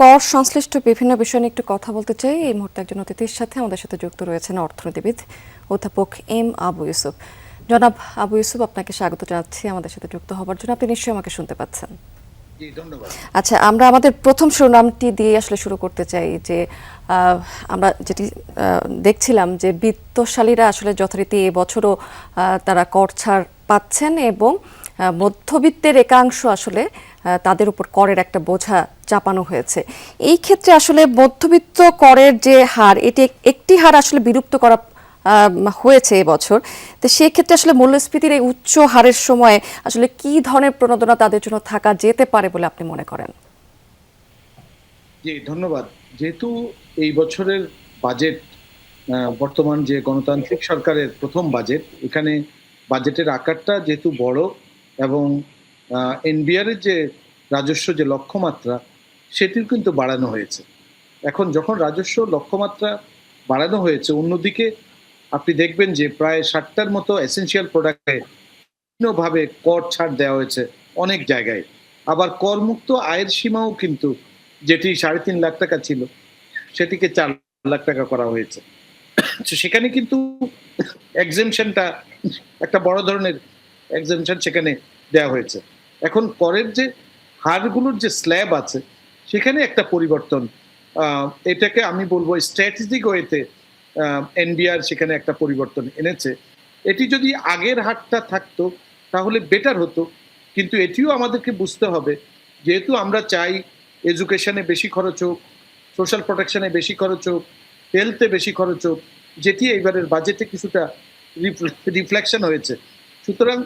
কর সংশ্লিষ্ট বিভিন্ন বিষয় নিয়ে একটু কথা বলতে চাই এই মুহূর্তে একজন অতিথির সাথে আমাদের সাথে যুক্ত রয়েছেন অর্থনীতিবিদ অধ্যাপক এম আবু ইউসুফ। জনাব আবু ইউসুফ, আপনাকে স্বাগত জানাচ্ছি আমাদের সাথে যুক্ত হবার জন্য। আপনি নিশ্চয়ই আমাকে শুনতে পাচ্ছেন। জি, ধন্যবাদ। আচ্ছা, আমরা আমাদের প্রথম শিরোনামটি দিয়ে আসলে শুরু করতে চাই যে আমরা যেটি দেখছিলাম যে বিত্তশালীরা আসলে যথারীতি এবছরও তারা কর ছাড় পাচ্ছেন এবং মধ্যবিত্তের একাংশ আসলে তাদের উপর করের একটা বোঝা চাপানো হয়েছে। এই ক্ষেত্রে আসলে মধ্যবিত্ত করের যে হার, এটি একটি হার আসলে বিলুপ্ত করা হয়েছে এবছর। তো সেক্ষেত্রে আসলে মূল্যস্ফীতির এই উচ্চ হারের সময় আসলে কি ধরনের প্রণোদনা তাদের জন্য থাকা যেতে পারে বলে আপনি মনে করেন? জি, ধন্যবাদ। যেহেতু এই বছরের বাজেট বর্তমান যে গণতান্ত্রিক সরকারের প্রথম বাজেট, এখানে বাজেটের আকারটা যেহেতু বড় এবং এনবিআর এর যে রাজস্ব যে লক্ষ্যমাত্রা সেটিও কিন্তু বাড়ানো হয়েছে। এখন যখন রাজস্ব লক্ষ্যমাত্রা বাড়ানো হয়েছে, অন্যদিকে আপনি দেখবেন যে প্রায় 60টার মতো এসেনশিয়াল প্রোডাক্টে বিভিন্নভাবে কর ছাড় দেওয়া হয়েছে অনেক জায়গায়। আবার করমুক্ত আয়ের সীমাও কিন্তু যেটি 3.5 লাখ টাকা ছিল সেটিকে 4 লাখ টাকা করা হয়েছে। তো সেখানে কিন্তু এক্সেমশনটা একটা বড় ধরনের এক্সেমশন সেখানে দেওয়া হয়েছে। এখন করের যে হারগুলোর যে স্ল্যাব আছে সেখানে একটা পরিবর্তন, এটাকে আমি বলবো স্ট্র্যাটেজিক ওয়েতে এনবিআর সেখানে একটা পরিবর্তন এনেছে। এটি যদি আগের হারটা থাকতো তাহলে বেটার হতো, কিন্তু এটিও আমাদেরকে বুঝতে হবে, যেহেতু আমরা চাই এডুকেশনে বেশি খরচ হোক, সোশ্যাল প্রোটেকশনে বেশি খরচ হোক, হেলথে বেশি খরচ হোক, যেটি এইবারের বাজেটে কিছুটা রিফ্লেকশন হয়েছে। সুতরাং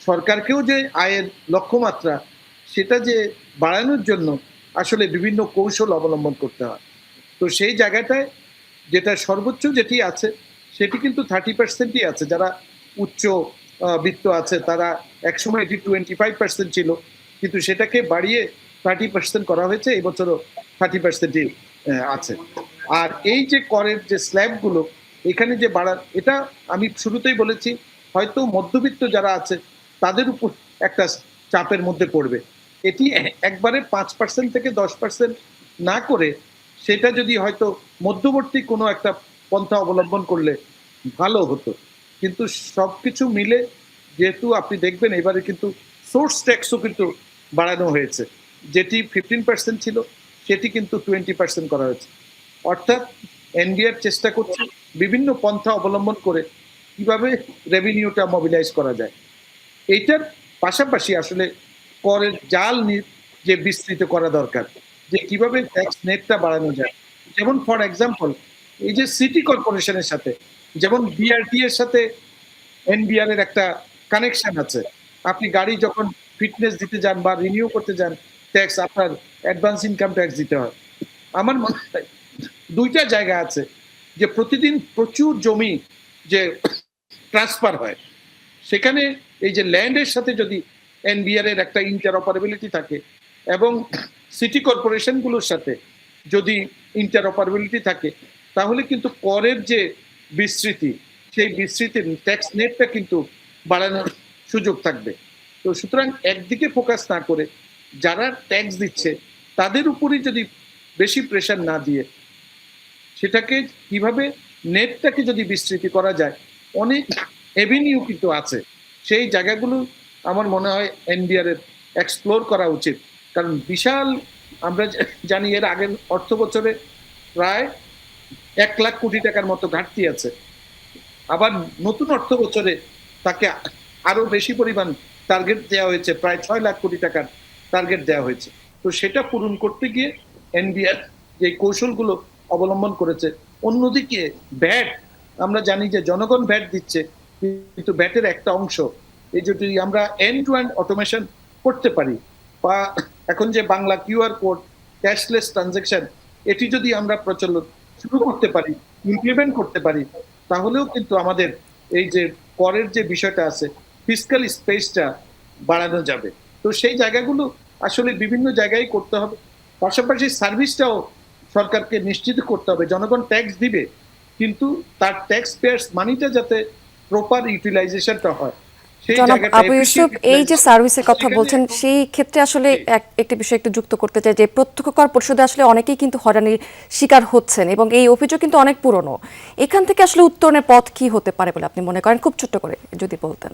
সরকারকেও যে আয়ের লক্ষ্যমাত্রা সেটা যে বাড়ানোর জন্য আসলে বিভিন্ন কৌশল অবলম্বন করতে হয়। তো সেই জায়গাটায় যেটা সর্বোচ্চ যেটি আছে সেটি কিন্তু 30%ই আছে। যারা উচ্চ বিত্ত আছে তারা একসময় এটি 25% ছিল, কিন্তু সেটাকে বাড়িয়ে 30% করা হয়েছে। এবছরও 30%ই আছে। আর এই যে করের যে স্ল্যাবগুলো এখানে যে বাড়ার, এটা আমি শুরুতেই বলেছি, হয়তো মধ্যবিত্ত যারা আছে তাদের উপর একটা চাপের মধ্যে পড়বে। এটি একবারে 5% থেকে 10% না করে সেটা যদি হয়তো মধ্যবর্তী কোনো একটা পন্থা অবলম্বন করলে ভালো হতো। কিন্তু সবকিছু মিলে যেহেতু আপনি দেখবেন এবারে কিন্তু সোর্স ট্যাক্সও কিন্তু বাড়ানো হয়েছে, যেটি 15% ছিল সেটি কিন্তু 20% করা হয়েছে। অর্থাৎ এনবিআর চেষ্টা করছে বিভিন্ন পন্থা অবলম্বন করে কিভাবে রেভিনিউটা মোবিলাইজ করা যায়। এইটার পাশাপাশি আসলে করের জাল যে বিস্তৃত করা দরকার, যে কিভাবে ট্যাক্স নেটটা বাড়ানো যায়। যেমন ফর এক্সাম্পল এই যে সিটি কর্পোরেশনের সাথে, যেমন বিআরটি এর সাথে এনবিআর এর একটা কানেকশন আছে। আপনি গাড়ি যখন ফিটনেস দিতে যান বা রিনিউ করতে যান, ট্যাক্স আপনার অ্যাডভান্স ইনকাম ট্যাক্স দিতে হয়। আমার মনে হয় 2টা জায়গা আছে যে প্রতিদিন প্রচুর জমি যে ট্রান্সফার হয়, সেখানে এই যে ল্যান্ডের সাথে যদি এনবিআর এর একটা ইন্টারঅপারেবিলিটি থাকে এবং সিটি কর্পোরেশনগুলোর সাথে যদি ইন্টারঅপারেবিলিটি থাকে, তাহলে কিন্তু করের যে বিস্তৃতি, সেই বিস্তৃতির ট্যাক্স নেটটা কিন্তু বাড়ানোর সুযোগ থাকবে। তো সুতরাং একদিকে ফোকাস না করে যারা ট্যাক্স দিচ্ছে তাদের উপরই যদি বেশি প্রেশার না দিয়ে সেটাকে কিভাবে নেটটাকে যদি বিস্তৃতি করা যায়, অনেক এভিনিউ কিন্তু আছে। সেই জায়গাগুলো আমার মনে হয় এনবিআর এর এক্সপ্লোর করা উচিত। কারণ বিশাল, আমরা জানি এর আগের অর্থ বছরে প্রায় 1 লাখ কোটি টাকার মতো ঘাটতি আছে। আবার নতুন অর্থ বছরে তাকে আরো বেশি পরিমাণ টার্গেট দেওয়া হয়েছে, প্রায় 6 লাখ কোটি টাকার টার্গেট দেওয়া হয়েছে। তো সেটা পূরণ করতে গিয়ে এনবিআর যে কৌশলগুলো অবলম্বন করেছে। অন্যদিকে ভ্যাট, আমরা জানি যে জনগণ ভ্যাট দিচ্ছে, কিন্তু ভ্যাটের একটা অংশ এই যদি আমরা এন্ড টু এন্ড অটোমেশন করতে পারি, বা এখন যে Bangla QR code, cashless transaction, এটি যদি আমরা প্রচলন শুরু করতে পারি, ইমপ্লিমেন্ট করতে পারি, তাহলেও কিন্তু আমাদের এই যে করের যে বিষয়টা আছে, ফিসক্যাল স্পেসটা বাড়ানো যাবে। তো সেই জায়গাগুলো আসলে বিভিন্ন জায়গায় করতে হবে। পাশাপাশি সার্ভিসটাও সরকারকে নিশ্চিত করতে হবে। জনগণ ট্যাক্স দিবে, কিন্তু তার ট্যাক্স পেয়ার্স মানিটা যাতে প্রপার ইউটিলাইজেশনটা হয়, সেই জনাব জায়গাটা আবু ইউসুফ, এই যে সার্ভিসের কথা বলছেন সেই ক্ষেত্রে আসলে একটি বিষয় একটু যুক্ত করতে চাই যে প্রত্যক্ষ কর পরিষদে আসলে অনেকেই কিন্তু হয়রানির শিকার হচ্ছেন এবং এই অভিযোগ কিন্তু অনেক পুরনো। এখান থেকে আসলে উত্তরণের পথ কি হতে পারে বলে আপনি মনে করেন, খুব ছোট্ট করে যদি বলতেন।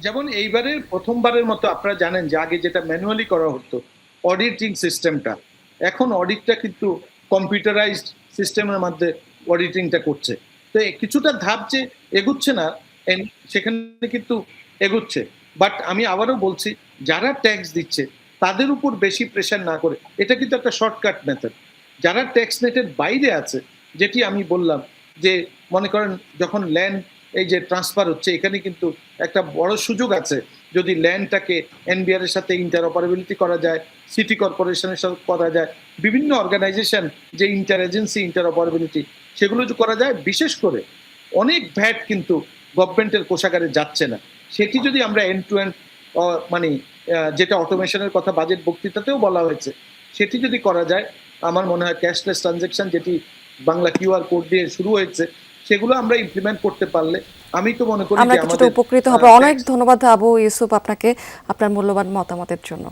যেমন এইবারের প্রথমবারের মতো আপনারা জানেন যে আগে যেটা ম্যানুয়ালি করা হতো অডিটিং সিস্টেমটা, এখন অডিটটা কিন্তু কম্পিউটারাইজড সিস্টেমের মধ্যে অডিটিংটা করছে। তো কিছুটা ধাপ যে এগুচ্ছে না সেখানে কিন্তু এগুচ্ছে। বাট আমি আবারও বলছি, যারা ট্যাক্স দিচ্ছে তাদের উপর বেশি প্রেশার না করে, এটা কিন্তু একটা শর্টকাট মেথড। যারা ট্যাক্স নেটের বাইরে আছে, যেটি আমি বললাম যে মনে করেন যখন ল্যান্ড এই যে ট্রান্সফার হচ্ছে, এখানে কিন্তু একটা বড় সুযোগ আছে যদি ল্যান্ডটাকে এনবিআর এর সাথে ইন্টার অপারেবিলিটি করা যায়, সিটি কর্পোরেশনের সাথে করা যায়, বিভিন্ন অর্গানাইজেশন যে ইন্টার এজেন্সি ইন্টার অপারেবিলিটি সেগুলো যদি করা যায়। বিশেষ করে অনেক ভ্যাট কিন্তু গভর্নমেন্টের কোষাগারে যাচ্ছে না, সেটি যদি আমরা এন্ড টু এন্ড মানে যেটা অটোমেশনের কথা বাজেট বক্তৃতাতেও বলা হয়েছে, সেটি যদি করা যায়, আমার মনে হয় ক্যাশলেস ট্রানজেকশন যেটি বাংলা কিউআর কোড দিয়ে শুরু হয়েছে, সেগুলো আমরা ইমপ্লিমেন্ট করতে পারলে আমি তো মনে করি আমরা যে কিছুটা আমাদের উপকৃত হব। অনেক ধন্যবাদ আবু ইউসুফ আপনাকে আপনার মূল্যবান মতামতের জন্য।